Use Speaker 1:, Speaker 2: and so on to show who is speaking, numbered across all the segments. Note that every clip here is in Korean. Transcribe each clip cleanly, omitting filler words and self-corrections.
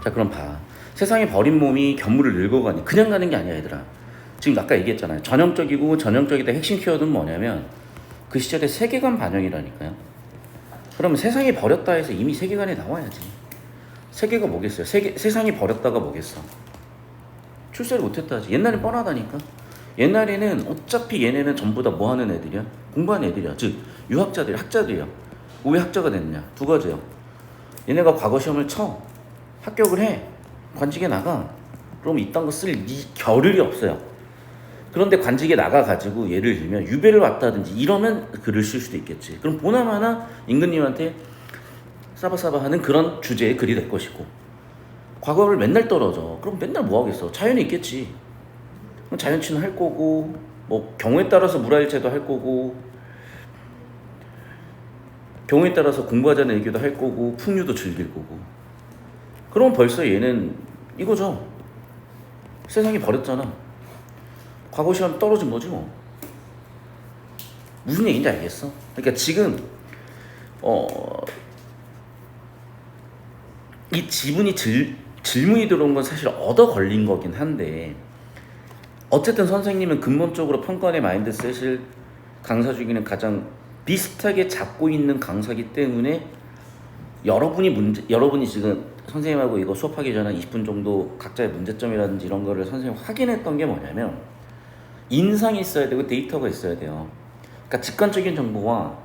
Speaker 1: 자, 그럼 봐. 세상에 버린 몸이 견물을 늙어가니 그냥 가는 게 아니야, 얘들아. 지금 아까 얘기했잖아요. 전형적이고 전형적이다 핵심 키워드는 뭐냐면 그 시절의 세계관 반영이라니까요. 그러면 세상이 버렸다 해서 이미 세계관에 나와야지. 세계가 뭐겠어요? 세상이 버렸다가 뭐겠어? 출세를 못했다 하지. 옛날엔 뻔하다니까. 옛날에는 어차피 얘네는 전부 다 뭐 하는 애들이야? 공부하는 애들이야. 즉 유학자들, 학자들이야. 왜 학자가 됐냐? 두 가지요. 얘네가 과거 시험을 쳐. 합격을 해. 관직에 나가. 그럼 이딴 거 쓸 겨를이 없어요. 그런데 관직에 나가가지고 예를 들면 유배를 왔다든지 이러면 글을 쓸 수도 있겠지. 그럼 보나마나 임금님한테 싸바싸바 하는 그런 주제의 글이 될 것이고, 과거를 맨날 떨어져. 그럼 맨날 뭐 하겠어? 자연이 있겠지. 자연치는 할 거고, 뭐 경우에 따라서 물화일체도 할 거고, 경우에 따라서 공부하자는 얘기도 할 거고, 풍류도 즐길 거고. 그럼 벌써 얘는 이거죠. 세상이 버렸잖아. 과거 시험 떨어진 거지 뭐. 무슨 얘기인지 알겠어? 그러니까 지금 이 질문이 들어온 건 사실 얻어 걸린 거긴 한데, 어쨌든 선생님은 근본적으로 평가원의 마인드셋을 강사 중에는 가장 비슷하게 잡고 있는 강사기 때문에 여러분이 지금 선생님하고 이거 수업하기 전에 20분 정도 각자의 문제점이라든지 이런 거를 선생님 확인했던 게 뭐냐면, 인상이 있어야 되고 데이터가 있어야 돼요. 그러니까 직관적인 정보와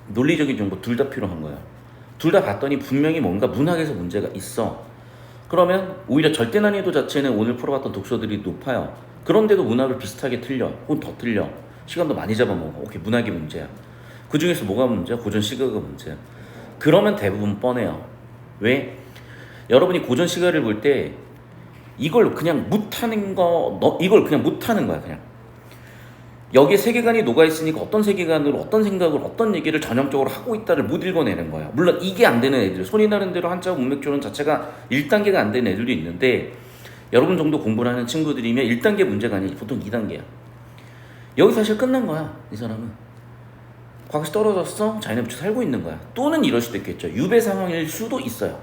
Speaker 1: 논리적인 정보 둘 다 필요한 거예요. 둘 다 봤더니 분명히 뭔가 문학에서 문제가 있어. 그러면 오히려 절대 난이도 자체는 오늘 풀어봤던 독서들이 높아요. 그런데도 문학을 비슷하게 틀려. 혹은 더 틀려. 시간도 많이 잡아먹어. 오케이, 문학이 문제야. 그 중에서 뭐가 문제야? 고전 시가가 문제야. 그러면 대부분 뻔해요. 왜? 여러분이 고전 시가를 볼 때 이걸 그냥 못하는 이걸 그냥 못하는 거야, 그냥. 여기에 세계관이 녹아있으니까 어떤 세계관으로 어떤 생각을 어떤 얘기를 전형적으로 하고 있다를 못 읽어내는 거야. 물론 이게 안 되는 애들, 손이 나는 대로 한자 문맥조론 자체가 1단계가 안 되는 애들도 있는데, 여러분 정도 공부를 하는 친구들이면 1단계 문제가 아니지 보통 2단계야. 여기 사실 끝난 거야. 이 사람은 과거시 떨어졌어, 자연에 붙여 살고 있는 거야. 또는 이럴 수도 있겠죠. 유배 상황일 수도 있어요.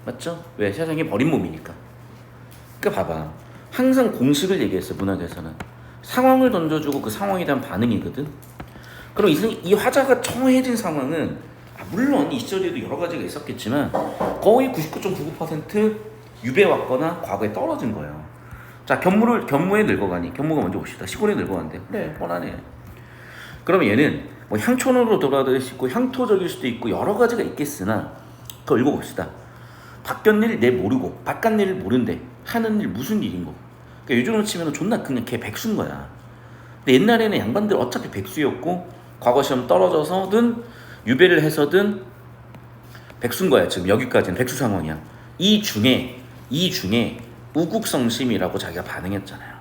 Speaker 1: 맞죠? 왜? 세상에 버린 몸이니까. 그러니까 봐봐, 항상 공식을 얘기했어. 문학에서는 상황을 던져주고 그 상황에 대한 반응이거든. 그럼 이 화자가 처해진 상황은 물론 이 시절에도 여러 가지가 있었겠지만 거의 99.99% 유배 왔거나 과거에 떨어진 거예요. 자, 견무에 늙어가니, 견무가 먼저 봅시다. 시골에 늙어간대. 그래, 뻔하네. 그러면 얘는 뭐 향촌으로 돌아들 수 있고 향토적일 수도 있고 여러 가지가 있겠으나, 더 읽어봅시다. 바뀌었일 내 모르고 바깥일 모른대. 하는 일 무슨 일인고. 그러니까 요즘으로 치면 존나 그냥 걔 백수인 거야. 근데 옛날에는 양반들 어차피 백수였고 과거 시험 떨어져서든 유배를 해서든 백수인 거야. 지금 여기까지는 백수 상황이야. 이 중에 우국성심이라고 자기가 반응했잖아요.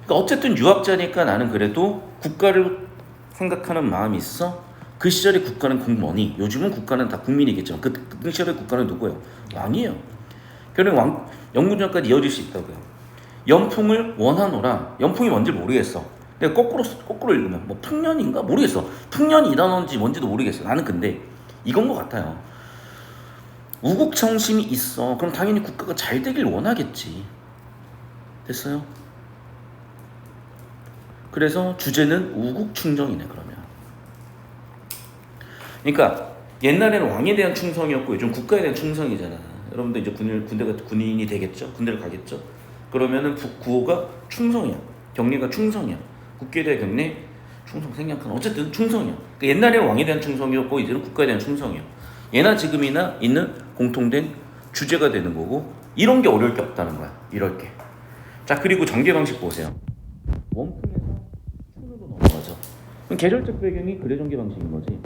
Speaker 1: 그러니까 어쨌든 유학자니까 나는 그래도 국가를 생각하는 마음이 있어. 그 시절의 국가는 국머니, 요즘은 국가는 다 국민이겠지만 그 시절의 국가는 누구예요? 왕이에요. 결국 영문전까지 이어질 수 있다고요. 연풍을 원하노라. 연풍이 뭔지 모르겠어. 내가 거꾸로 읽으면 뭐 풍년인가 모르겠어. 풍년이 단어인지 뭔지도 모르겠어. 나는 근데 이건 것 같아요. 우국청심이 있어. 그럼 당연히 국가가 잘 되길 원하겠지. 됐어요? 그래서 주제는 우국충정이네. 그러면 그러니까 옛날에는 왕에 대한 충성이었고 요즘 국가에 대한 충성이잖아. 여러분들 이제 군인이 되겠죠? 군대를 가겠죠? 그러면은 구호가 충성이야. 경례가 충성이야. 국기에 대한 경례, 충성, 생략하는, 어쨌든 충성이야. 그러니까 옛날에는 왕에 대한 충성이었고 이제는 국가에 대한 충성이야. 예나 지금이나 있는 공통된 주제가 되는 거고, 이런 게 어려울 게 없다는 거야. 이럴 게. 자, 그리고 전개 방식 보세요. 원풍에서 춘으로 넘어가죠. 그럼 계절적 배경이 그래 전개 방식인 거지.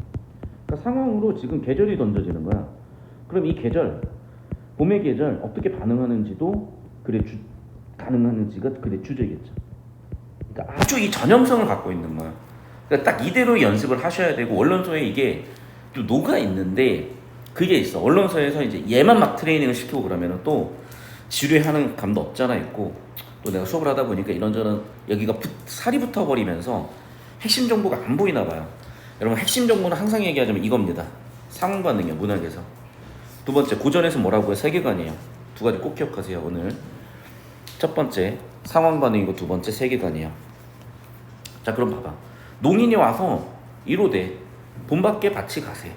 Speaker 1: 그러니까 상황으로 지금 계절이 던져지는 거야. 그럼 이 계절, 봄의 계절 어떻게 반응하는지도 가능하는지가 그래 주제겠죠. 그러니까 아주 이 전형성을 갖고 있는 거야. 그러니까 딱 이대로 연습을 하셔야 되고, 언론서에 이게 또 녹아 있는데 그게 있어. 언론서에서 이제 얘만 막 트레이닝을 시키고 그러면은 또 지루해하는 감도 없잖아 있고, 또 내가 수업을 하다 보니까 이런저런 여기가 살이 붙어버리면서 핵심 정보가 안 보이나 봐요. 여러분, 핵심 정보는 항상 얘기하자면 이겁니다. 상황 반응이요, 문학에서. 두 번째, 고전에서 뭐라고요? 세계관이에요. 두 가지 꼭 기억하세요. 오늘 첫 번째 상황 반응이고 두 번째 세계관이에요. 자, 그럼 봐봐. 농인이 와서 이로되 본 밖에 밭이 가세.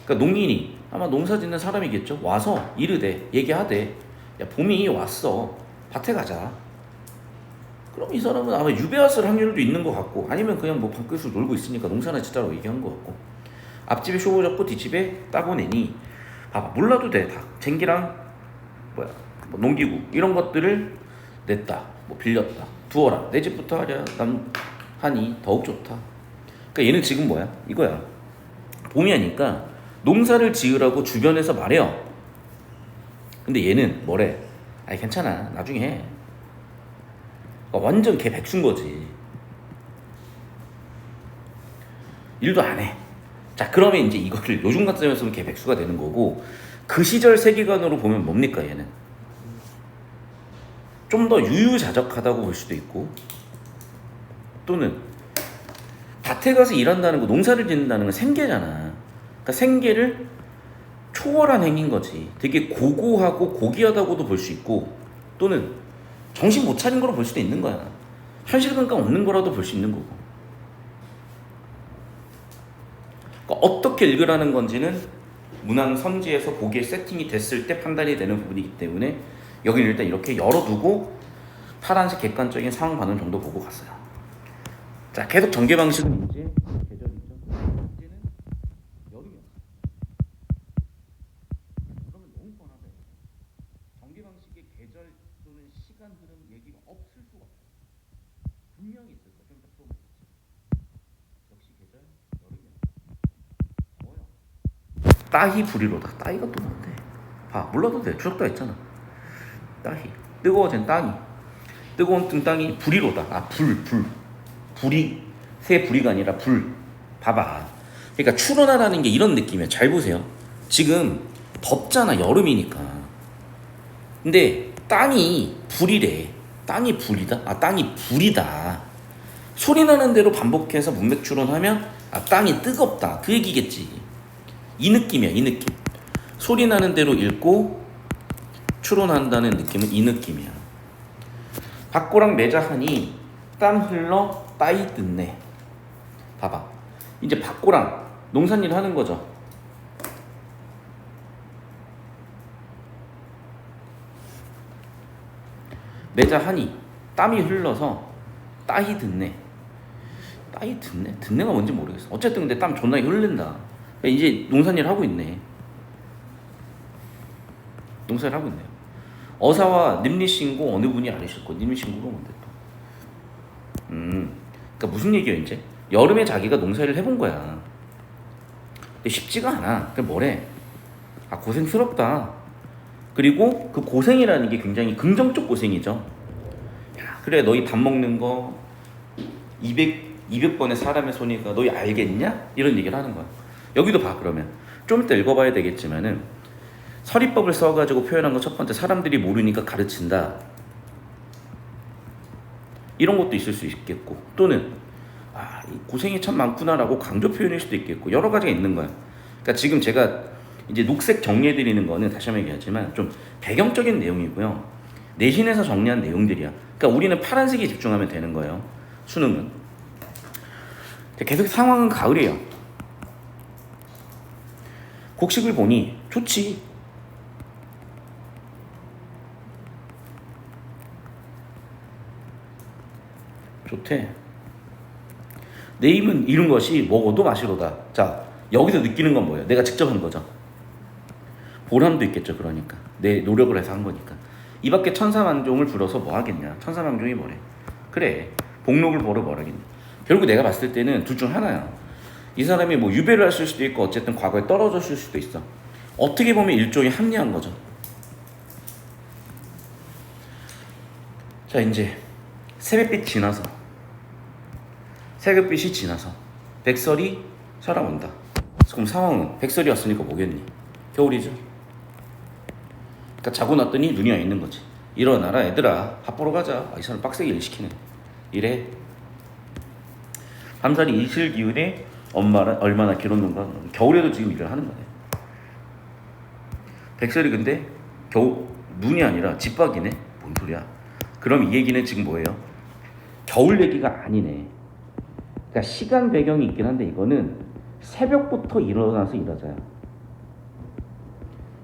Speaker 1: 그러니까 농인이 아마 농사 짓는 사람이겠죠. 와서 이르되 얘기하되 야, 봄이 왔어. 밭에 가자. 그럼 이 사람은 아마 유배 왔을 확률도 있는 것 같고, 아니면 그냥 뭐 밖에서 놀고 있으니까 농사나 짓자라고 얘기한 것 같고, 앞집에 쇼부 잡고 뒷집에 따고 내니 봐봐, 몰라도 돼. 다 쟁기랑 뭐야 뭐 농기구 이런 것들을 냈다, 뭐 빌렸다, 두어라. 내 집부터 하랴 남 하니 더욱 좋다. 그러니까 얘는 지금 뭐야? 이거야. 봄이 하니까 농사를 지으라고 주변에서 말해요. 근데 얘는 뭐래? 아니 괜찮아, 나중에 해. 그러니까 완전 걔 백수인 거지. 일도 안 해. 자, 그러면 이제 이거를 요즘 같은 점에서는 걔 백수가 되는 거고, 그 시절 세계관으로 보면 뭡니까 얘는? 좀 더 유유자적하다고 볼 수도 있고, 또는 밭에 가서 일한다는 거, 농사를 짓는다는 건 생계잖아. 그러니까 생계를 초월한 행위인 거지. 되게 고고하고 고귀하다고도 볼 수 있고, 또는 정신 못 차린 거로 볼 수도 있는 거야. 현실 감각 없는 거라도 볼 수 있는 거고. 그러니까 어떻게 읽으라는 건지는 문항 선지에서 보기에 세팅이 됐을 때 판단이 되는 부분이기 때문에 여기는 일단 이렇게 열어두고 파란색 객관적인 상황 반응 정도 보고 갔어요. 자, 계속 전개 방식은 이제 계절이죠. 이제는 여름이었어. 그러면 너무 뻔하다. 전개 방식의 계절 또는 시간 흐름 얘기가 없을 수가 없어. 분명히 있을 거야. 좀 이따 풀어보겠지. 역시 계절 여름이었어. 더워요. 따히 불이로다. 따히가 또 뭔데? 봐, 몰라도 돼. 추적도 했잖아. 따히. 뜨거워진 땅이. 뜨거운 뜬 땅이 불이로다. 아, 불이 새 불이가 아니라 불. 봐봐. 그러니까 추론하라는 게 이런 느낌이야. 잘 보세요. 지금 덥잖아. 여름이니까. 근데 땅이 불이래. 땅이 불이다? 아, 땅이 불이다. 소리 나는 대로 반복해서 문맥 추론하면 아, 땅이 뜨겁다. 그 얘기겠지. 이 느낌이야. 이 느낌. 소리 나는 대로 읽고 추론한다는 느낌은 이 느낌이야. 밭고랑 매자하니 땀 흘러 따이 듣네. 봐봐. 이제 밭고랑 농산일 하는 거죠. 매자하니 땀이 흘러서 따이 듣네. 따이 듣네? 듣네가 뭔지 모르겠어. 어쨌든 근데 땀 존나게 흘린다. 이제 농산일 하고 있네. 농사를 하고 있네요. 어사와 nim리신고 어느 분이 아니실고, nim리신고가 뭔데 또? 그러니까 무슨 얘기예요 이제? 여름에 자기가 농사를 해본 거야. 근데 쉽지가 않아. 그게 뭐래? 아, 고생스럽다. 그리고 그 고생이라는 게 굉장히 긍정적 고생이죠. 야, 그래 너희 밥 먹는 거 200번의 사람의 손이가 너희 알겠냐? 이런 얘기를 하는 거야. 여기도 봐. 그러면 좀 이따 읽어봐야 되겠지만은 서리법을 써가지고 표현한 거 첫 번째, 사람들이 모르니까 가르친다. 이런 것도 있을 수 있겠고, 또는 아, 고생이 참 많구나라고 강조 표현일 수도 있겠고, 여러 가지가 있는 거야. 그러니까 지금 제가 이제 녹색 정리해드리는 거는 다시 한번 얘기하지만 좀 배경적인 내용이고요. 내신에서 정리한 내용들이야. 그러니까 우리는 파란색에 집중하면 되는 거예요. 수능은. 계속 상황은 가을이에요. 곡식을 보니 좋지. 좋대. 내 입은 이룬 것이 먹어도 마시로다. 자, 여기서 느끼는 건 뭐예요? 내가 직접 한 거죠. 보람도 있겠죠. 그러니까 내 노력을 해서 한 거니까. 이 밖에 천사만종을 불어서 뭐 하겠냐. 천사만종이 뭐래? 그래, 복록을 보러 뭐 하겠냐. 결국 내가 봤을 때는 둘 중 하나야. 이 사람이 뭐 유배를 했을 수도 있고 어쨌든 과거에 떨어졌을 수도 있어. 어떻게 보면 일종의 합리한 거죠. 자, 이제 새벽빛 지나서, 새벽빛이 지나서 백설이 살아온다. 그럼 상황은 백설이 왔으니까 뭐겠니? 겨울이죠. 그러니까 자고 났더니 눈이 와 있는 거지. 일어나라 얘들아, 밥 보러 가자. 아, 이 사람 빡세게 일 시키네. 이래. 밤살이 이슬 기운에 엄마는 얼마나 길었는가. 겨울에도 지금 일을 하는 거네. 백설이 근데 겨우 눈이 아니라 집박이네. 뭔 소리야? 그럼 이 얘기는 지금 뭐예요? 겨울 얘기가 아니네. 그러니까 시간 배경이 있긴 한데 이거는 새벽부터 일어나서 일하자요.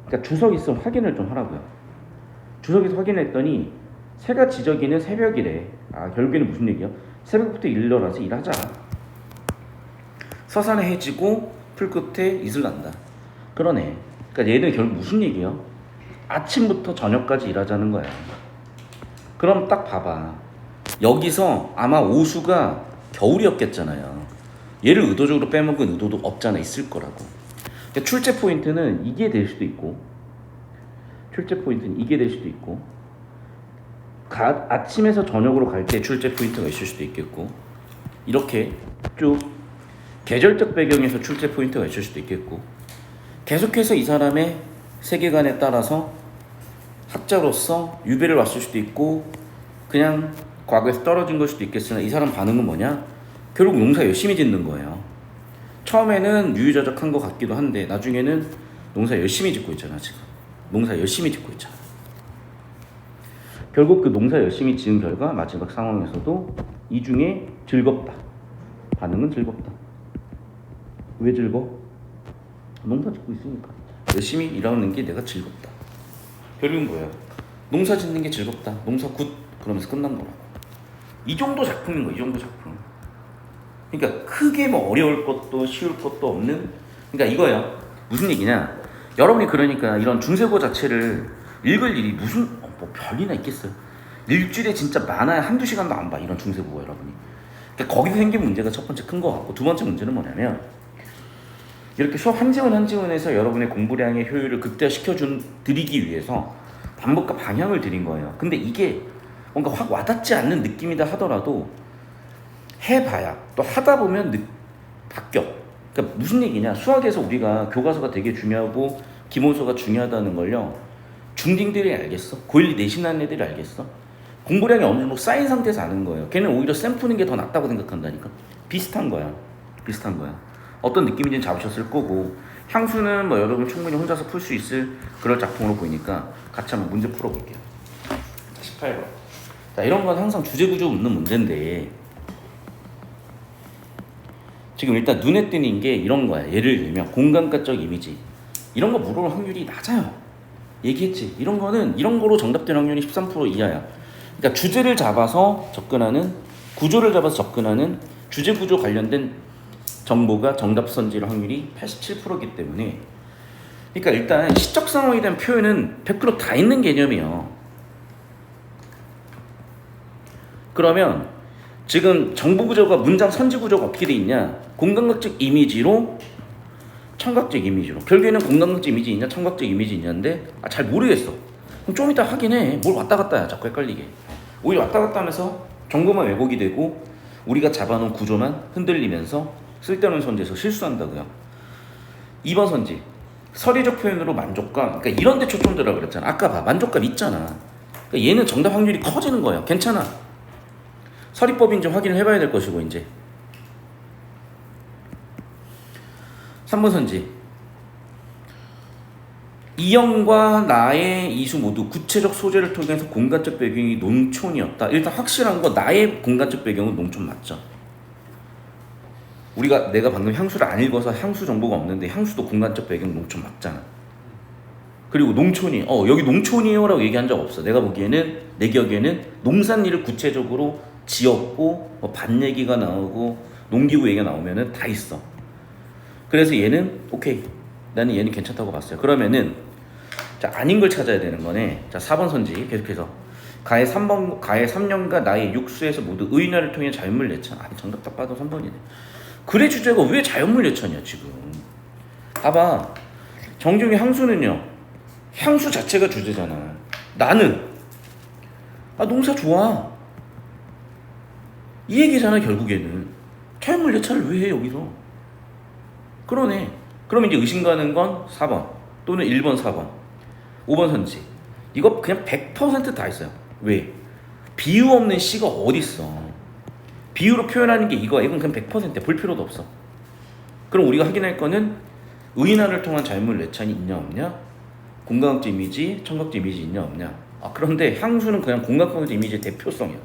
Speaker 1: 그러니까 주석이 있으면 확인을 좀 하라고요. 주석에서 확인했더니 새가 지저귀는 새벽이래. 아, 결국에는 무슨 얘기야? 새벽부터 일어나서 일하자. 서산에 해지고 풀 끝에 이슬 난다. 그러네. 그러니까 얘는 결국 무슨 얘기야? 아침부터 저녁까지 일하자는 거야. 그럼 딱 봐봐. 여기서 아마 오수가 겨울이었겠잖아요. 얘를 의도적으로 빼먹은 의도도 없잖아. 있을 거라고. 그러니까 출제 포인트는 이게 될 수도 있고, 아침에서 저녁으로 갈 때 출제 포인트가 있을 수도 있겠고, 이렇게 쭉 계절적 배경에서 출제 포인트가 있을 수도 있겠고, 계속해서 이 사람의 세계관에 따라서 학자로서 유배를 왔을 수도 있고, 그냥 과거에서 떨어진 걸 수도 있겠으나 이 사람 반응은 뭐냐? 결국 농사 열심히 짓는 거예요. 처음에는 유유자적한 것 같기도 한데 나중에는 농사 열심히 짓고 있잖아. 지금 농사 열심히 짓고 있잖아. 결국 그 농사 열심히 지은 결과 마지막 상황에서도 이 중에 즐겁다. 반응은 즐겁다. 왜 즐거워? 농사 짓고 있으니까. 열심히 일하는 게 내가 즐겁다. 결국은 뭐예요? 농사 짓는 게 즐겁다. 농사 굿. 그러면서 끝난 거라고. 이 정도 작품인 거야. 이 정도 작품. 그러니까 크게 뭐 어려울 것도 쉬울 것도 없는, 그러니까 이거야. 무슨 얘기냐? 여러분이 그러니까 이런 중세고 자체를 읽을 일이 무슨 뭐 별이나 있겠어요. 일주일에 진짜 많아야 한두 시간도 안 봐. 이런 중세국어 여러분이. 그러니까 거기서 생긴 문제가 첫 번째 큰 거 같고, 두 번째 문제는 뭐냐면 이렇게 수업 한 지원에서 여러분의 공부량의 효율을 드리기 위해서 방법과 방향을 드린 거예요. 근데 이게 뭔가 확 와닿지 않는 느낌이다 하더라도 해봐야 또 하다 보면 바뀌어. 그러니까 무슨 얘기냐? 수학에서 우리가 교과서가 되게 중요하고 기본서가 중요하다는 걸요, 중딩들이 알겠어? 고1 내신하는 애들이 알겠어? 공부량이 어느 정도 쌓인 상태에서 아는 거예요. 걔는 오히려 쌤 푸는 게 더 낫다고 생각한다니까. 비슷한 거야. 어떤 느낌인지는 잡으셨을 거고, 향수는 뭐 여러분 충분히 혼자서 풀 수 있을 그럴 작품으로 보이니까 같이 한번 문제 풀어볼게요. 18번. 자, 이런 건 항상 주제구조 묻는 문제인데, 지금 일단 눈에 띄는 게 이런 거야. 예를 들면 공간과적 이미지, 이런 거 물어볼 확률이 낮아요. 얘기했지. 이런 거로 정답될 확률이 13% 이하야. 그러니까 주제를 잡아서 접근하는, 구조를 잡아서 접근하는 주제 구조 관련된 정보가 정답 선지일 확률이 87%이기 때문에, 그러니까 일단 시적 상황에 대한 표현은 100% 다 있는 개념이에요. 그러면 지금 정보 구조가, 문장 선지 구조가 어떻게 돼 있냐? 공간각적 이미지로, 청각적 이미지로. 결국에는 공간각적 이미지 있냐, 청각적 이미지 있냐인데 잘 모르겠어. 그럼 좀 이따 확인해. 뭘 왔다 갔다 해. 자꾸 헷갈리게. 오히려 왔다 갔다 하면서 정보만 왜곡이 되고 우리가 잡아놓은 구조만 흔들리면서 쓸데없는 선지에서 실수한다고요. 2번 선지. 서리적 표현으로 만족감. 그러니까 이런 데 초점 들어 그랬잖아. 아까 봐. 만족감 있잖아. 그러니까 얘는 정답 확률이 커지는 거예요. 괜찮아. 서리법인지 확인을 해봐야 될 것이고, 이제 3번 선지. 이영과 나의 이수 모두 구체적 소재를 통해서 공간적 배경이 농촌이었다. 일단 확실한 거, 나의 공간적 배경은 농촌 맞죠? 내가 방금 향수를 안 읽어서 향수 정보가 없는데 향수도 공간적 배경 농촌 맞잖아. 그리고 농촌이 여기 농촌이에요 라고 얘기한 적 없어. 내가 보기에는, 내 기억에는 농산일을 구체적으로 지었고 밭 얘기가 나오고 농기구 얘기가 나오면은 다 있어. 그래서 얘는 오케이, 나는 얘는 괜찮다고 봤어요. 그러면은 자, 아닌 걸 찾아야 되는 거네. 자, 4번 선지 계속해서. 가해 3년과 나의 육수에서 모두 의인화를 통해 자연물 예찬. 아니, 정답 딱 봐도 3번이네. 글의 주제가 왜 자연물 예찬이야 지금. 봐봐. 정중의 향수는요, 향수 자체가 주제잖아. 나는 농사 좋아, 이 얘기잖아. 결국에는 자연물 예찬을 왜 해 여기서. 그러네. 그러면 이제 의심 가는 건 4번 또는 1번, 4번, 5번 선지. 이거 그냥 100% 있어요. 왜? 비유 없는 시가 어딨어. 비유로 표현하는 게 이거야. 이건 그냥 100%야. 볼 필요도 없어. 그럼 우리가 확인할 거는 의인화를 통한 자연물 예찬이 있냐 없냐, 공간학적 이미지, 청각적 이미지 있냐 없냐. 그런데 향수는 그냥 공간학적 이미지의 대표성이야.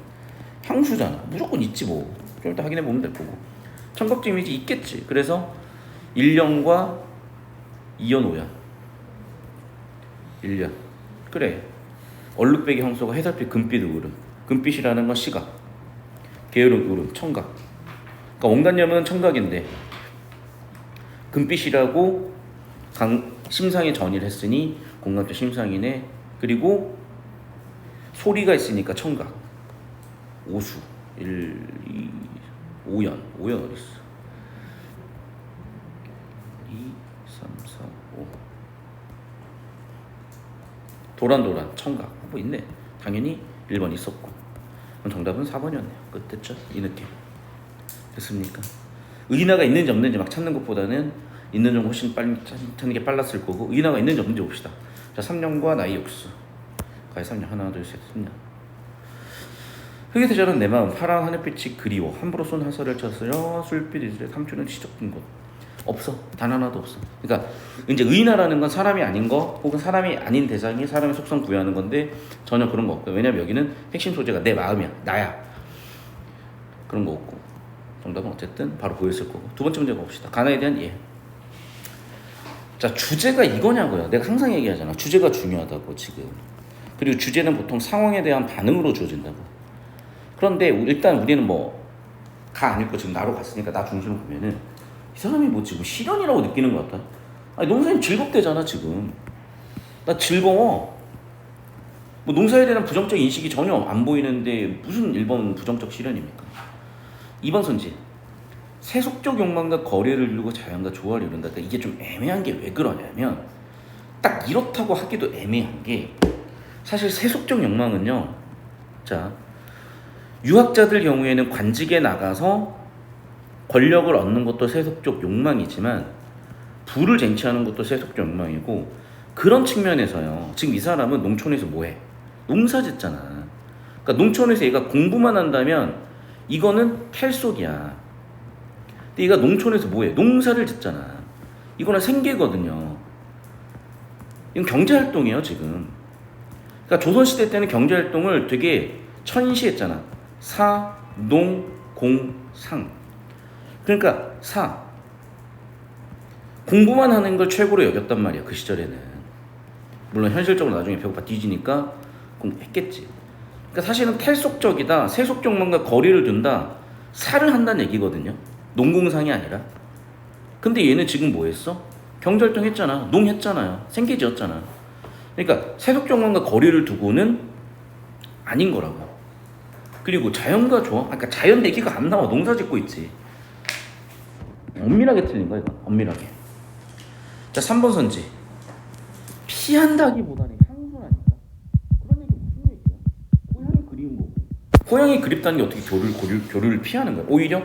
Speaker 1: 향수잖아. 무조건 있지 뭐. 좀 이따 확인해 보면 될 거고. 청각적 이미지 있겠지. 그래서 1년과 2연 5연. 1년. 그래. 얼룩배기 황소가 해살빛 금빛 울음. 금빛이라는 건 시각. 게으름 울음 청각. 그러니까 원관념은 청각인데 금빛이라고 심상에 전이를 했으니 공간적 심상이네. 그리고 소리가 있으니까 청각. 오수 1, 2, 5연 어디 있어? 2, 3, 4, 5 도란도란 청각 뭐 있네. 당연히 1번 있었고 그럼 정답은 4번이었네요. 끝 됐죠? 이 느낌 됐습니까? 의인화가 있는지 없는지 막 찾는 것보다는 있는 점 훨씬 빨리 찾는 게 빨랐을 거고 의인화가 있는지 없는지 봅시다. 자 3년과 나이 육수 가히 3년 하나 둘 셋 3년 흙에 대자른 내 마음 파란 하늘빛이 그리워 함부로 쏜 화살을 쳐서 술빛 이슬에 삼초는 지적된 곳 없어. 단 하나도 없어. 그러니까 이제 의인화라는 건 사람이 아닌 거 혹은 사람이 아닌 대상이 사람의 속성 부여하는 건데 전혀 그런 거 없고요. 왜냐면 여기는 핵심 소재가 내 마음이야. 나야. 그런 거 없고 정답은 어쨌든 바로 보였을 거고. 두 번째 문제 봅시다. 가나에 대한 이해. 자 주제가 이거냐고요. 내가 항상 얘기하잖아. 주제가 중요하다고 지금. 그리고 주제는 보통 상황에 대한 반응으로 주어진다고. 그런데 일단 우리는 뭐 가 안 읽고 지금 나로 갔으니까 나 중심으로 보면은 이 사람이 뭐 지금 실현이라고 느끼는 것 같다. 아니 농사님 즐겁대잖아 지금. 나 즐거워. 뭐 농사에 대한 부정적 인식이 전혀 안 보이는데 무슨 1번 부정적 실현입니까? 2번 선지. 세속적 욕망과 거리를 이루고 자연과 조화를 이룬다. 그러니까 이게 좀 애매한 게 왜 그러냐면 딱 이렇다고 하기도 애매한 게 사실 세속적 욕망은요. 자 유학자들 경우에는 관직에 나가서 권력을 얻는 것도 세속적 욕망이지만 부를 쟁취하는 것도 세속적 욕망이고 그런 측면에서요. 지금 이 사람은 농촌에서 뭐해? 농사 짓잖아. 그러니까 농촌에서 얘가 공부만 한다면 이거는 탈속이야. 근데 얘가 농촌에서 뭐해? 농사를 짓잖아. 이거는 생계거든요. 이건 경제활동이에요 지금. 그러니까 조선시대 때는 경제활동을 되게 천시했잖아. 사, 농, 공, 상. 그러니까 공부만 하는 걸 최고로 여겼단 말이야 그 시절에는. 물론 현실적으로 나중에 배고파 뒤지니까 공부했겠지. 그러니까 사실은 탈속적이다 세속적만과 거리를 둔다 살을 한다는 얘기거든요. 농공상이 아니라. 근데 얘는 지금 뭐 했어? 경제활동 했잖아. 농했잖아요. 생계지었잖아. 그러니까 세속적만과 거리를 두고는 아닌 거라고. 그리고 자연과 조화? 그러니까 자연 얘기가 안 나와. 농사 짓고 있지. 엄밀하게 틀린 거야 이건. 엄밀하게. 자 3번 선지. 피한다기보다는 향수라니까. 그런 얘기 무슨 얘기야? 고양이 그리운 거고. 고양이 그립다는 게 어떻게 교류를 피하는 거야? 오히려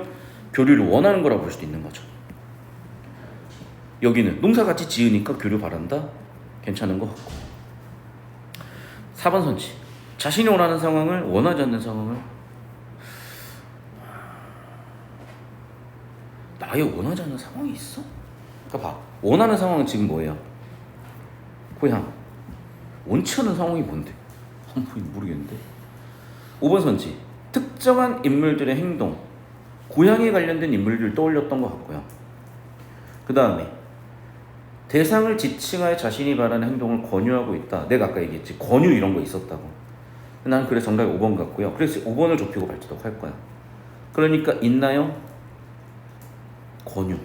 Speaker 1: 교류를 원하는 거라고 볼 수도 있는 거죠. 여기는 농사 같이 지으니까 교류 바란다? 괜찮은 것 같고. 4번 선지. 자신이 원하는 상황을 원하지 않는 상황을 나의 원하지 않는 상황이 있어? 그러니까 봐. 원하는 상황은 지금 뭐예요? 고향. 원치 않는 상황이 뭔데? 모르겠는데. 5번 선지. 특정한 인물들의 행동. 고향에 관련된 인물들을 떠올렸던 것 같고요. 그 다음에 대상을 지칭하여 자신이 바라는 행동을 권유하고 있다. 내가 아까 얘기했지. 권유 이런 거 있었다고. 난 그래서 정답이 5번 같고요. 그래서 5번을 좁히고 발전하도록 할 거야. 그러니까 있나요? 권유.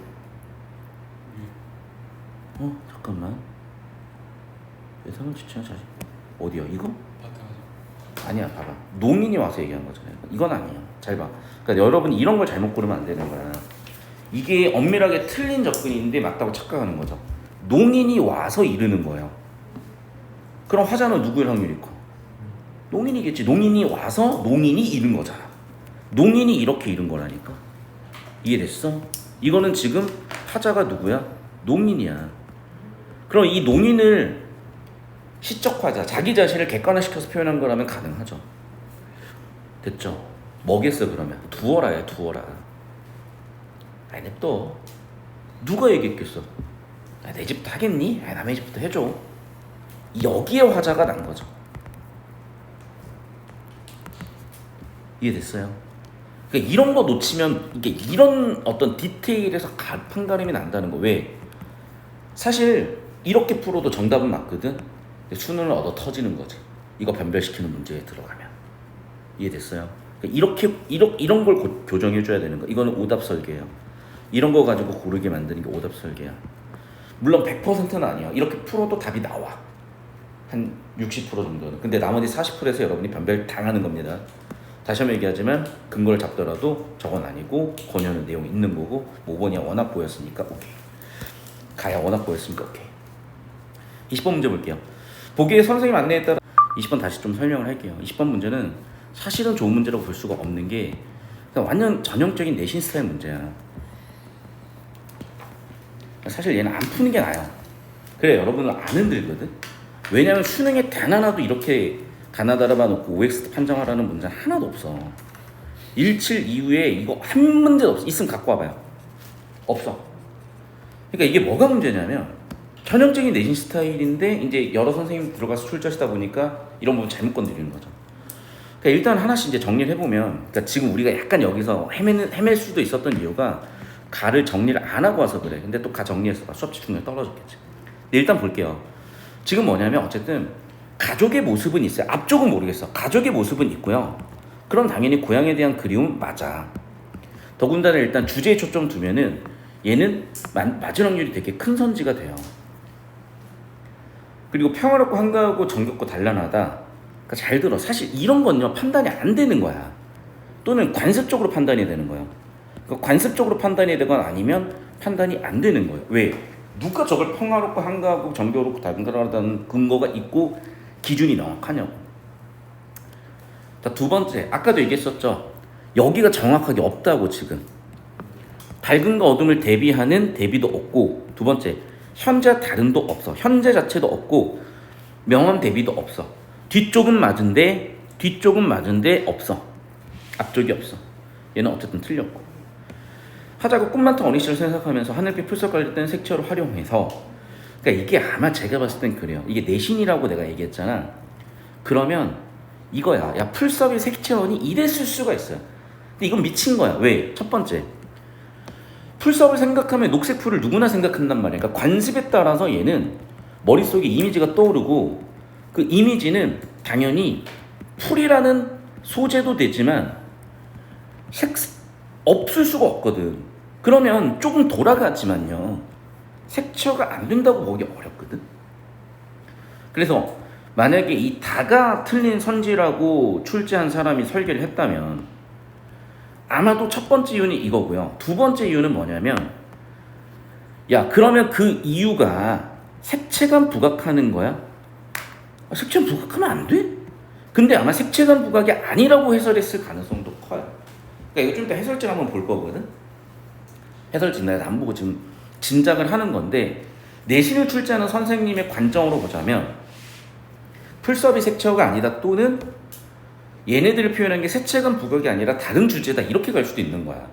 Speaker 1: 잠깐만. 대상을 지칭하여 자신. 어디야? 이거? 아니야. 봐봐. 농인이 와서 얘기한 거잖아요. 이건 아니야. 잘 봐. 그러니까 여러분 이런 걸 잘못 고르면 안 되는 거야. 이게 엄밀하게 틀린 접근인데 맞다고 착각하는 거죠. 농인이 와서 이르는 거예요. 그럼 화자는 누구일 확률이 커? 농인이겠지. 농인이 와서 농인이 이른 거잖아. 농인이 이렇게 이른 거라니까. 이해됐어? 이거는 지금 화자가 누구야? 농인이야. 그럼 이 농인을 시적화자, 자기 자신을 객관화시켜서 표현한 거라면 가능하죠. 됐죠? 뭐겠어 그러면? 두어라야 두어라. 아니 냅둬. 누가 얘기했겠어? 내 집부터 하겠니? 남의 집부터 해줘. 여기에 화자가 난 거죠. 이해됐어요? 그러니까 이런 거 놓치면 이게 이런 어떤 디테일에서 판가름이 난다는 거. 왜? 사실 이렇게 풀어도 정답은 맞거든. 수능을 얻어 터지는 거지. 이거 변별시키는 문제에 들어가면. 이해됐어요? 그러니까 이런 걸 교정해 줘야 되는 거. 이거는 오답 설계예요. 이런 거 가지고 고르게 만드는 게 오답 설계야. 물론 100%는 아니야. 이렇게 풀어도 답이 나와. 한 60% 정도는. 근데 나머지 40%에서 여러분이 변별 당하는 겁니다. 다시 한번 얘기하지만 근거를 잡더라도 저건 아니고 권유하는 내용이 있는 거고 5번이야 워낙 보였으니까 오케이. 가야 워낙 보였으니까 오케이. 20번 문제 볼게요. 보기에 선생님 안내에 따라 20번 다시 좀 설명을 할게요. 20번 문제는 사실은 좋은 문제라고 볼 수가 없는 게 그냥 완전 전형적인 내신 스타일 문제야. 사실 얘는 안 푸는 게 나아요. 그래 여러분은 안 흔들거든. 왜냐면 수능에 단 하나도 이렇게 가나다라만 놓고 OX 판정하라는 문제 하나도 없어. 17 이후에 이거 한 문제도 없어. 있으면 갖고 와봐요. 없어. 그러니까 이게 뭐가 문제냐면 전형적인 내신 스타일인데 이제 여러 선생님 들어가서 출제하시다 보니까 이런 부분 잘못 건드리는 거죠. 그러니까 일단 하나씩 이제 정리를 해보면, 그러니까 지금 우리가 약간 여기서 헤맬 수도 있었던 이유가 가를 정리를 안 하고 와서 그래. 근데 또 가 정리해서 수업 집중력이 떨어졌겠지. 근데 일단 볼게요. 지금 뭐냐면 어쨌든 가족의 모습은 있어요. 앞쪽은 모르겠어. 가족의 모습은 있고요. 그럼 당연히 고향에 대한 그리움 맞아. 더군다나 일단 주제에 초점 두면은 얘는 맞을 확률이 되게 큰 선지가 돼요. 그리고 평화롭고 한가하고 정겹고 단란하다. 그러니까 잘 들어. 사실 이런 건요 판단이 안 되는 거야. 또는 관습적으로 판단이 되는 거예요. 그러니까 관습적으로 판단이 되거나 아니면 판단이 안 되는 거예요. 왜? 누가 저걸 평화롭고 한가하고 정겨롭고 단단하다는 근거가 있고 기준이 명확하냐고. 자, 두 번째, 아까도 얘기했었죠. 여기가 정확하게 없다고. 지금 밝음과 어둠을 대비하는 대비도 없고, 두 번째 현재 다름도 없어. 현재 자체도 없고 명암 대비도 없어. 뒤쪽은 맞은데 없어. 앞쪽이 없어. 얘는 어쨌든 틀렸고. 하자고 꿈 많던 어린 시절 생각하면서 하늘빛 풀석 깔릴 색채로 활용해서, 그러니까 이게 아마 제가 봤을 땐 그래요. 이게 내신이라고 내가 얘기했잖아. 그러면 이거야. 야, 풀섭의 색채원이 이랬을 수가 있어요. 근데 이건 미친 거야. 왜? 첫 번째, 풀섭을 생각하면 녹색 풀을 누구나 생각한단 말이야. 그러니까 관습에 따라서 얘는 머릿속에 이미지가 떠오르고, 그 이미지는 당연히 풀이라는 소재도 되지만 없을 수가 없거든. 그러면 조금 돌아가지만요 색채가 안 된다고 보기 어렵거든. 그래서 만약에 이 다가 틀린 선지라고 출제한 사람이 설계를 했다면 아마도 첫 번째 이유는 이거고요. 두 번째 이유는 뭐냐면, 야 그러면 그 이유가 색채감 부각하는 거야? 색채감 부각하면 안 돼? 근데 아마 색채감 부각이 아니라고 해설했을 가능성도 커요. 그러니까 이거 좀 이따 해설지를 한번 볼 거거든. 해설지 내가 안 보고 지금 짐작을 하는 건데, 내신을 출제하는 선생님의 관점으로 보자면 풀섭이 색채어가 아니다, 또는 얘네들을 표현한 게 색채감 부각이 아니라 다른 주제다, 이렇게 갈 수도 있는 거야.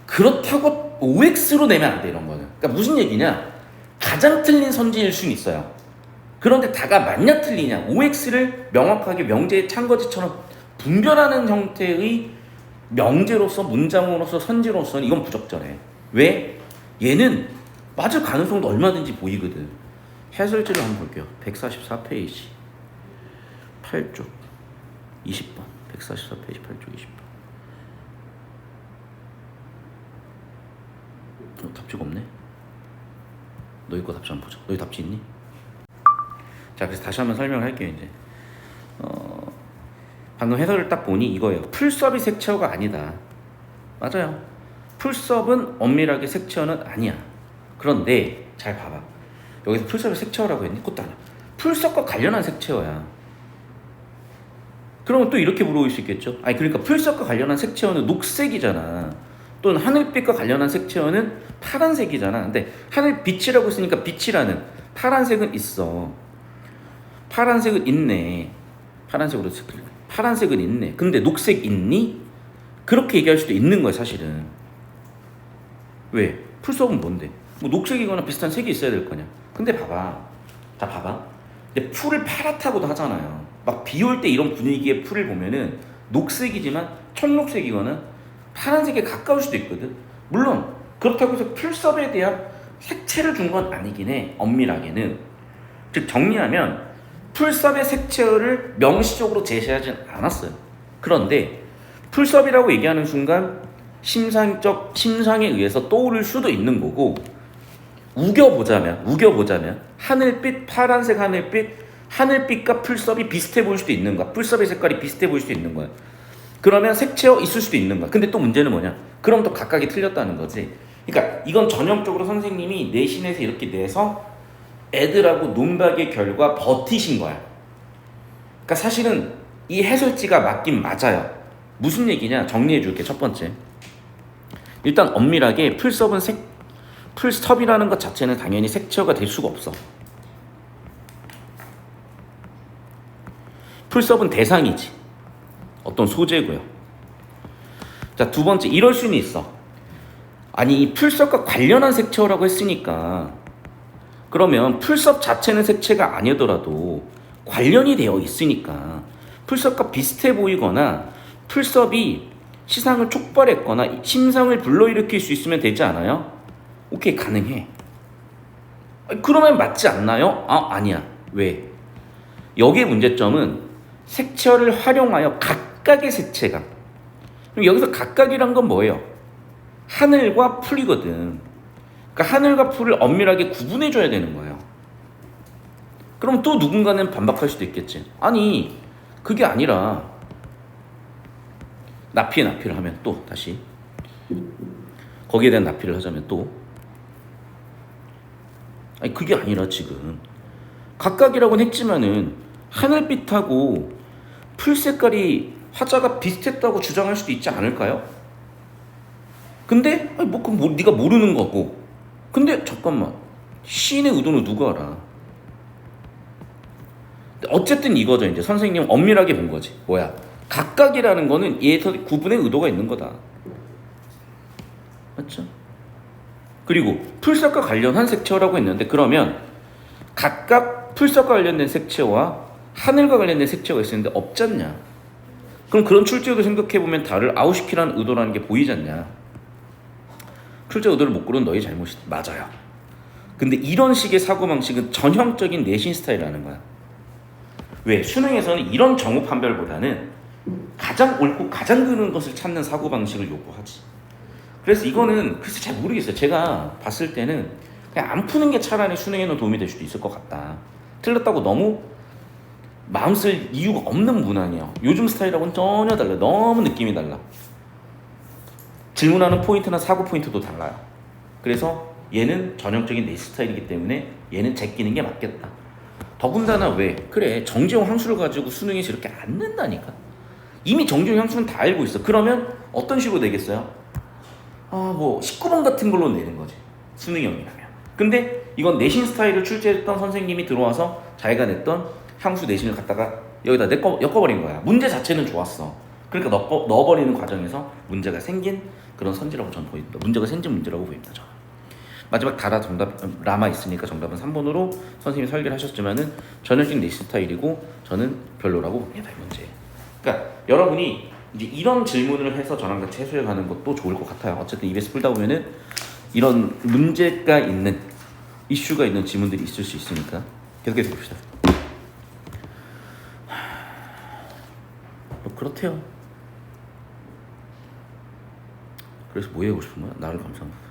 Speaker 1: 그렇다고 OX로 내면 안 돼, 이런 거는. 그러니까 무슨 얘기냐, 가장 틀린 선지일 수는 있어요. 그런데 다가 맞냐 틀리냐, OX를 명확하게 명제의 찬거지처럼 분별하는 형태의 명제로서, 문장으로서, 선지로서는 이건 부적절해. 왜? 얘는 맞을 가능성도 얼마든지 보이거든. 해설지를 한번 볼게요. 144페이지 8쪽 20번 144페이지 8쪽 20번. 답지가 없네. 너희 거 답지 한번 보자. 너희 답지 있니? 자, 그래서 다시 한번 설명을 할게요. 이제 방금 해설을 딱 보니 이거예요. 풀섭이 색채어가 아니다. 맞아요. 풀섭은 엄밀하게 색채어는 아니야. 그런데 잘 봐봐. 여기서 풀섭이 색채어라고 했니? 그것도 아니야. 풀섭과 관련한 색채어야. 그러면 또 이렇게 물어볼 수 있겠죠. 아니 그러니까 풀섭과 관련한 색채어는 녹색이잖아. 또는 하늘빛과 관련한 색채어는 파란색이잖아. 근데 하늘빛이라고 했으니까 빛이라는 파란색은 있어. 파란색은 있네. 파란색은 있네. 근데 녹색 있니? 그렇게 얘기할 수도 있는 거야, 사실은. 왜? 풀섭은 뭔데? 뭐 녹색이거나 비슷한 색이 있어야 될 거냐. 근데 봐봐. 자, 봐봐. 근데 풀을 파랗다고도 하잖아요. 막 비 올 때 이런 분위기의 풀을 보면은 녹색이지만 청록색이거나 파란색에 가까울 수도 있거든. 물론 그렇다고 해서 풀섭에 대한 색채를 준 건 아니긴 해. 엄밀하게는. 즉 정리하면 풀섭의 색채를 명시적으로 제시하진 않았어요. 그런데 풀섭이라고 얘기하는 순간 심상에 의해서 떠오를 수도 있는 거고, 우겨보자면 하늘빛, 파란색 하늘빛과 풀섭이 비슷해 보일 수도 있는 거야. 풀섭의 색깔이 비슷해 보일 수도 있는 거야. 그러면 색채어 있을 수도 있는 거야. 근데 또 문제는 뭐냐? 그럼 또 각각이 틀렸다는 거지. 그러니까 이건 전형적으로 선생님이 내신에서 이렇게 내서 애들하고 논박의 결과 버티신 거야. 그러니까 사실은 이 해설지가 맞긴 맞아요. 무슨 얘기냐? 정리해 줄게. 첫 번째, 일단 엄밀하게 풀섭이라는 것 자체는 당연히 색채어가 될 수가 없어. 풀섭은 대상이지, 어떤 소재고요. 자, 두 번째, 이럴 수는 있어. 아니, 이 풀섭과 관련한 색채어라고 했으니까 그러면 풀섭 자체는 색채가 아니더라도 관련이 되어 있으니까 풀섭과 비슷해 보이거나 풀섭이 시상을 촉발했거나 심상을 불러일으킬 수 있으면 되지 않아요? 오케이, 가능해. 그러면 맞지 않나요? 아니야. 왜? 여기의 문제점은 색채어를 활용하여 각각의 색채감. 그럼 여기서 각각이란 건 뭐예요? 하늘과 풀이거든. 그러니까 하늘과 풀을 엄밀하게 구분해줘야 되는 거예요. 그럼 또 누군가는 반박할 수도 있겠지. 아니, 그게 아니라 납피를 하면 또 다시 거기에 대한 납피를 하자면 또, 아니 그게 아니라 지금 각각이라고는 했지만은 하늘빛하고 풀 색깔이 화자가 비슷했다고 주장할 수도 있지 않을까요? 근데 그럼 네가 모르는 거고. 근데 잠깐만, 시인의 의도는 누가 알아? 어쨌든 이거죠. 이제 선생님 엄밀하게 본 거지. 뭐야? 각각이라는 거는 얘에서 구분의 의도가 있는 거다. 맞죠? 그리고 풀섭과 관련한 색채어라고 했는데, 그러면 각각 풀섭과 관련된 색채어와 하늘과 관련된 색채어가 있었는데 없지 않냐? 그럼 그런 출제도 생각해보면 달을 아웃시키라는 의도라는 게 보이지 않냐? 출제 의도를 못 고른 너희 잘못이 맞아요. 근데 이런 식의 사고방식은 전형적인 내신 스타일이라는 거야. 왜? 수능에서는 이런 정오 판별보다는 가장 옳고 가장 그른 것을 찾는 사고방식을 요구하지. 그래서 이거는 글쎄 잘 모르겠어요. 제가 봤을 때는 그냥 안 푸는 게 차라리 수능에는 도움이 될 수도 있을 것 같다. 틀렸다고 너무 마음 쓸 이유가 없는 문항이에요. 요즘 스타일하고는 전혀 달라. 너무 느낌이 달라. 질문하는 포인트나 사고 포인트도 달라요. 그래서 얘는 전형적인 내 스타일이기 때문에 얘는 제끼는 게 맞겠다. 더군다나 왜? 그래, 정지용 항수를 가지고 수능에서 이렇게 안 낸다니까. 이미 정지용 항수는 다 알고 있어. 그러면 어떤 식으로 내겠어요? 19번 같은 걸로 내는 거지, 수능형이라면. 근데 이건 내신 스타일을 출제했던 선생님이 들어와서 자기가 냈던 항수 내신을 갖다가 여기다 엮어버린 거야. 문제 자체는 좋았어. 그러니까 넣어버리는 과정에서 문제가 생긴 그런 선지라고 저는 보입니다. 문제가 생긴 문제라고 보입니다. 저는. 마지막 달아 정답 라마 있으니까 정답은 3번으로 선생님이 설계를 하셨지만은 전형적인 내신 스타일이고 저는 별로라고 봅니다. 이 문제. 그러니까 여러분이 이제 이런 질문을 해서 저랑 같이 해소해 가는 것도 좋을 것 같아요. 어쨌든 EBS 풀다 보면은 이런 문제가 있는, 이슈가 있는 지문들이 있을 수 있으니까 계속해서 봅시다. 그렇대요. 그래서 뭐 얘기하고 싶은 거야? 나를 감상하고.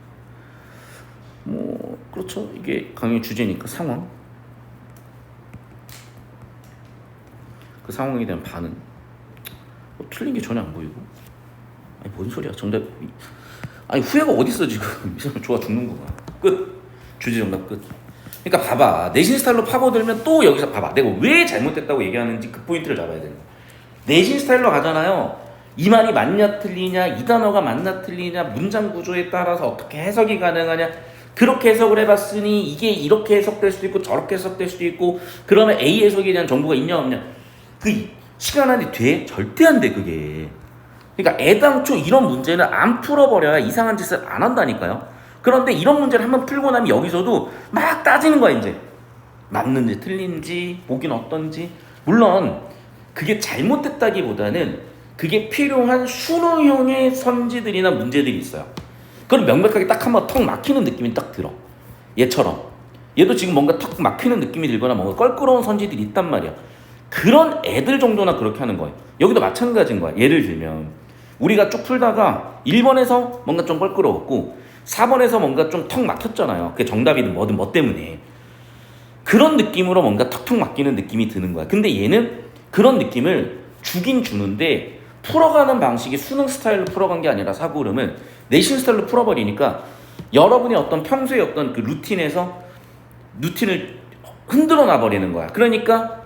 Speaker 1: 그렇죠. 이게 강의 주제니까 상황. 그 상황에 대한 반응. 틀린 게 전혀 안 보이고. 아니 뭔 소리야? 정답. 아니 후회가 어딨어 지금. 이 사람 좋아 죽는 거야. 끝. 주제 정답 끝. 그러니까 봐봐. 내신 스타일로 파고들면 또 여기서 봐봐. 내가 왜 잘못됐다고 얘기하는지 그 포인트를 잡아야 되는 거야. 내신 스타일로 가잖아요. 이 말이 맞냐 틀리냐, 이 단어가 맞나 틀리냐, 문장 구조에 따라서 어떻게 해석이 가능하냐, 그렇게 해석을 해봤으니 이게 이렇게 해석될 수도 있고 저렇게 해석될 수도 있고, 그러면 A 해석에 대한 정보가 있냐 없냐, 그 시간 안에 돼? 절대 안 돼 그게. 그러니까 애당초 이런 문제는 안 풀어버려야 이상한 짓을 안 한다니까요. 그런데 이런 문제를 한번 풀고 나면 여기서도 막 따지는 거야 이제. 맞는지 틀린지 보긴 어떤지. 물론 그게 잘못됐다기보다는 그게 필요한 수능형의 선지들이나 문제들이 있어요. 그럼 명백하게 딱 한번 턱 막히는 느낌이 딱 들어. 얘처럼 얘도 지금 뭔가 턱 막히는 느낌이 들거나 뭔가 껄끄러운 선지들이 있단 말이야. 그런 애들 정도나 그렇게 하는 거예요. 여기도 마찬가지인 거야. 예를 들면 우리가 쭉 풀다가 1번에서 뭔가 좀 껄끄러웠고 4번에서 뭔가 좀 턱 막혔잖아요. 그게 정답이든 뭐든 뭐 때문에 그런 느낌으로 뭔가 턱턱 막히는 느낌이 드는 거야. 근데 얘는 그런 느낌을 주긴 주는데 풀어가는 방식이 수능 스타일로 풀어간 게 아니라 사고 흐름은 내신 스타일로 풀어버리니까 여러분의 어떤 평소의 어떤 그 루틴을 흔들어 놔버리는 거야. 그러니까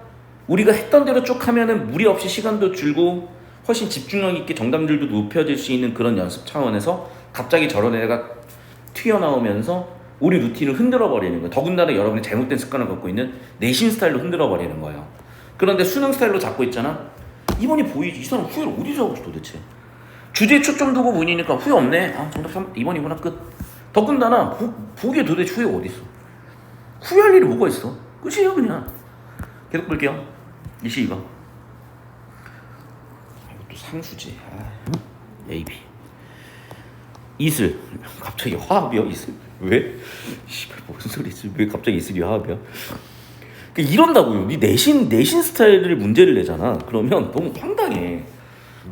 Speaker 1: 우리가 했던 대로 쭉 하면은 무리 없이 시간도 줄고 훨씬 집중력 있게 정답률도 높여질 수 있는 그런 연습 차원에서 갑자기 저런 애가 튀어나오면서 우리 루틴을 흔들어 버리는 거예요. 더군다나 여러분이 잘못된 습관을 갖고 있는 내신 스타일로 흔들어 버리는 거예요. 그런데 수능 스타일로 잡고 있잖아. 이번이 보이지. 이 사람 후회를 어디서 하고 있어 도대체. 주제에 초점 두고 보니까 후회 없네. 아 정답 3, 2번이구나 끝. 더군다나 보기에 도대체 후회가 어디 있어. 후회할 일이 뭐가 있어. 끝이에요 그냥. 계속 볼게요. 이시 이거. 이것도 상수지. A, B. 이슬. 갑자기 화합이야 이슬. 왜? 씨발 무슨 소리지? 왜 갑자기 이슬이 화합이야? 그러니까 이런다고요. 네 내신 스타일을 문제를 내잖아. 그러면 너무 황당해.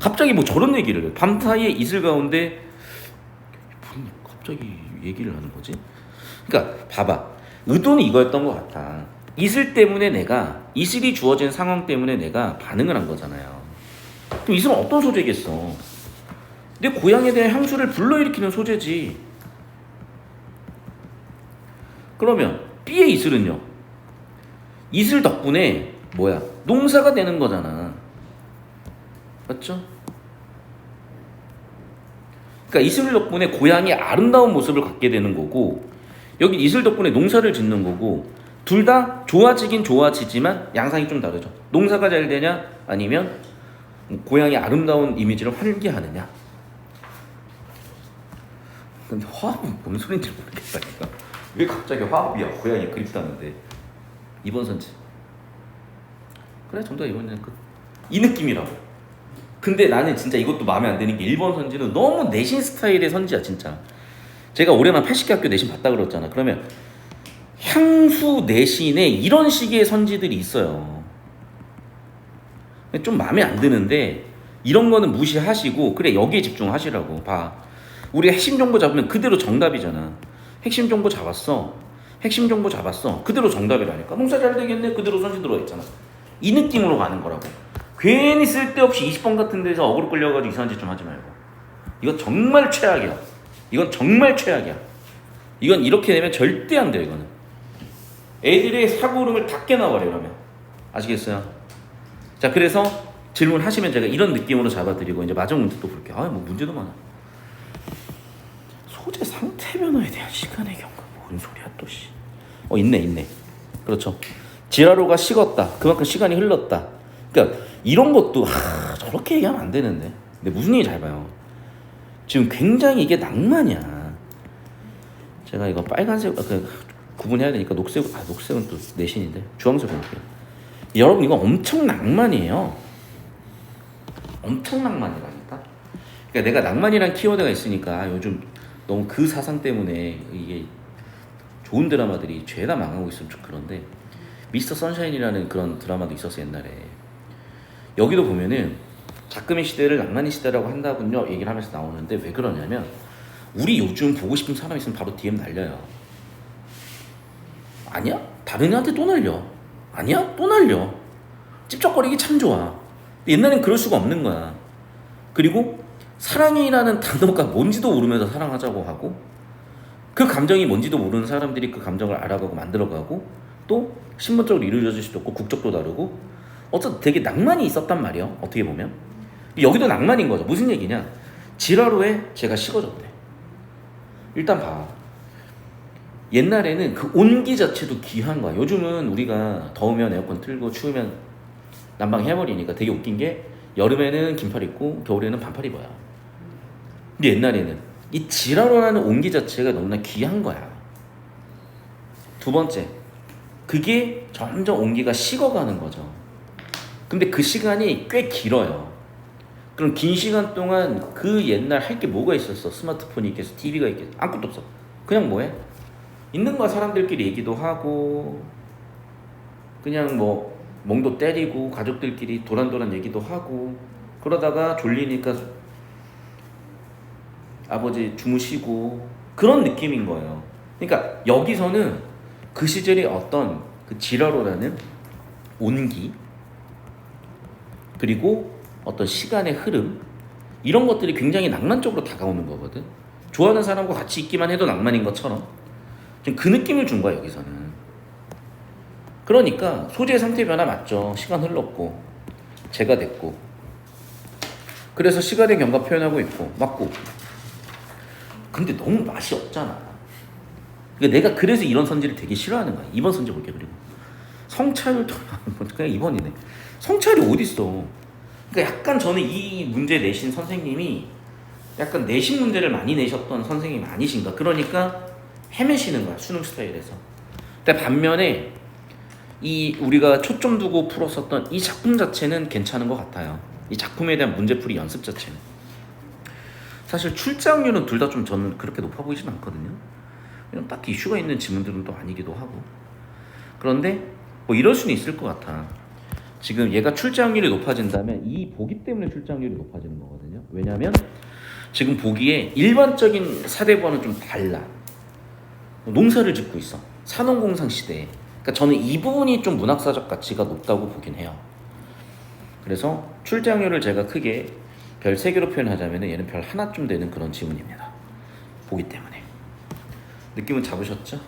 Speaker 1: 갑자기 뭐 저런 얘기를 해. 밤 사이에 이슬 가운데 갑자기 얘기를 하는 거지? 그러니까 봐봐. 의도는 이거였던 것 같아. 이슬 때문에 이슬이 주어진 상황 때문에 내가 반응을 한 거잖아요. 그럼 이슬은 어떤 소재겠어? 내 고향에 대한 향수를 불러일으키는 소재지. 그러면 B의 이슬은요? 이슬 덕분에 뭐야? 농사가 되는 거잖아. 맞죠? 그러니까 이슬 덕분에 고향이 아름다운 모습을 갖게 되는 거고 여기 이슬 덕분에 농사를 짓는 거고 둘 다 좋아지긴 좋아지지만 양상이 좀 다르죠. 농사가 잘 되냐 아니면 고향의 아름다운 이미지를 환기하느냐. 근데 화합은 뭔 소린지 모르겠다니까. 왜 갑자기 화합이야? 고향이 그립다는데. 2번 선지. 그래 정답 2번이니까 끝. 이 느낌이라고. 근데 나는 진짜 이것도 마음에 안 드는 게 1번 선지는 너무 내신 스타일의 선지야 진짜. 제가 올해만 80개 학교 내신 봤다 그랬잖아. 그러면 향수 내신에 이런 식의 선지들이 있어요. 좀 마음에 안 드는데 이런 거는 무시하시고 그래 여기에 집중하시라고. 봐. 우리가 핵심 정보 잡으면 그대로 정답이잖아. 핵심 정보 잡았어. 그대로 정답이라니까. 농사 잘 되겠네. 그대로 선지 들어있잖아. 이 느낌으로 가는 거라고. 괜히 쓸데없이 20번 같은 데서 어그로 끌려가지고 이상한 짓 좀 하지 말고. 이건 정말 최악이야. 이건 이렇게 되면 절대 안 돼요. 이거는 애들의 사고 흐름을 다 깨놔버려. 그러면 아시겠어요? 자, 그래서 질문하시면 제가 이런 느낌으로 잡아드리고 이제 마지막 문제 또 볼게요. 뭐 문제도 많아. 소재 상태 변화에 대한 시간의 경과. 뭔 소리야 또 씨. 있네. 그렇죠. 지라로가 식었다. 그만큼 시간이 흘렀다. 그러니까 이런 것도 저렇게 얘기하면 안 되는데. 근데 무슨 얘기 잘 봐요. 지금 굉장히 이게 낭만이야. 제가 이거 빨간색 구분해야 되니까 녹색은 또 내신인데 주황색 볼게요. 여러분 이거 엄청 낭만이에요. 엄청 낭만이라니까. 그러니까 내가 낭만이란 키워드가 있으니까 요즘 너무 그 사상 때문에 이게 좋은 드라마들이 죄다 망하고 있으면 좀 그런데 미스터 선샤인이라는 그런 드라마도 있었어 옛날에. 여기도 보면은 작금의 시대를 낭만의 시대라고 한다군요 얘기를 하면서 나오는데 왜 그러냐면 우리 요즘 보고 싶은 사람 있으면 바로 DM 날려요. 아니야? 다른 애한테 또 날려. 아니야? 또 날려. 찝쩍거리기 참 좋아. 옛날엔 그럴 수가 없는 거야. 그리고 사랑이라는 단어가 뭔지도 모르면서 사랑하자고 하고 그 감정이 뭔지도 모르는 사람들이 그 감정을 알아가고 만들어가고 또 신분적으로 이루어질 수도 없고 국적도 다르고 어쨌든 되게 낭만이 있었단 말이야. 어떻게 보면 여기도 낭만인 거죠. 무슨 얘기냐? 지라로에 제가 식어졌대. 일단 봐. 옛날에는 그 온기 자체도 귀한 거야. 요즘은 우리가 더우면 에어컨 틀고 추우면 난방 해버리니까 되게 웃긴 게 여름에는 긴팔 입고 겨울에는 반팔 입어요. 근데 옛날에는 이 지라로라는 온기 자체가 너무나 귀한 거야. 두 번째, 그게 점점 온기가 식어가는 거죠. 근데 그 시간이 꽤 길어요. 그럼 긴 시간 동안 그 옛날 할 게 뭐가 있었어? 스마트폰이 있겠어? TV가 있겠어? 아무것도 없어. 그냥 뭐해? 있는 거야. 사람들끼리 얘기도 하고 그냥 뭐 멍도 때리고 가족들끼리 도란도란 얘기도 하고 그러다가 졸리니까 아버지 주무시고 그런 느낌인 거예요. 그러니까 여기서는 그 시절의 어떤 그 지라로라는 온기 그리고 어떤 시간의 흐름 이런 것들이 굉장히 낭만적으로 다가오는 거거든. 좋아하는 사람과 같이 있기만 해도 낭만인 것처럼 지금 그 느낌을 준 거야 여기서는. 그러니까 소재의 상태 변화 맞죠. 시간 흘렀고 재가 됐고 그래서 시간의 경과 표현하고 있고 맞고. 근데 너무 맛이 없잖아. 그러니까 내가 그래서 이런 선지를 되게 싫어하는 거야. 2번 선지 볼게. 그리고 성찰도 그냥 2번이네. 성찰이 어딨어. 그러니까 약간 저는 이 문제 내신 선생님이 약간 내신 문제를 많이 내셨던 선생님이 아니신가. 그러니까 헤매시는 거야 수능 스타일에서. 근데 반면에 이 우리가 초점 두고 풀었었던 이 작품 자체는 괜찮은 것 같아요. 이 작품에 대한 문제풀이 연습 자체는. 사실 출제확률은 둘 다 좀 저는 그렇게 높아 보이진 않거든요. 그냥 딱히 이슈가 있는 지문들은 또 아니기도 하고. 그런데 뭐 이럴 수는 있을 것 같아. 지금 얘가 출제확률이 높아진다면 이 보기 때문에 출제확률이 높아지는 거거든요. 왜냐하면 지금 보기에 일반적인 사대부와는 좀 달라. 농사를 짓고 있어. 산업공상 시대에. 그러니까 저는 이 부분이 좀 문학사적 가치가 높다고 보긴 해요. 그래서 출제확률을 제가 크게 별 3개로 표현하자면 얘는 별 하나쯤 되는 그런 지문입니다. 보기 때문에. 느낌은 잡으셨죠?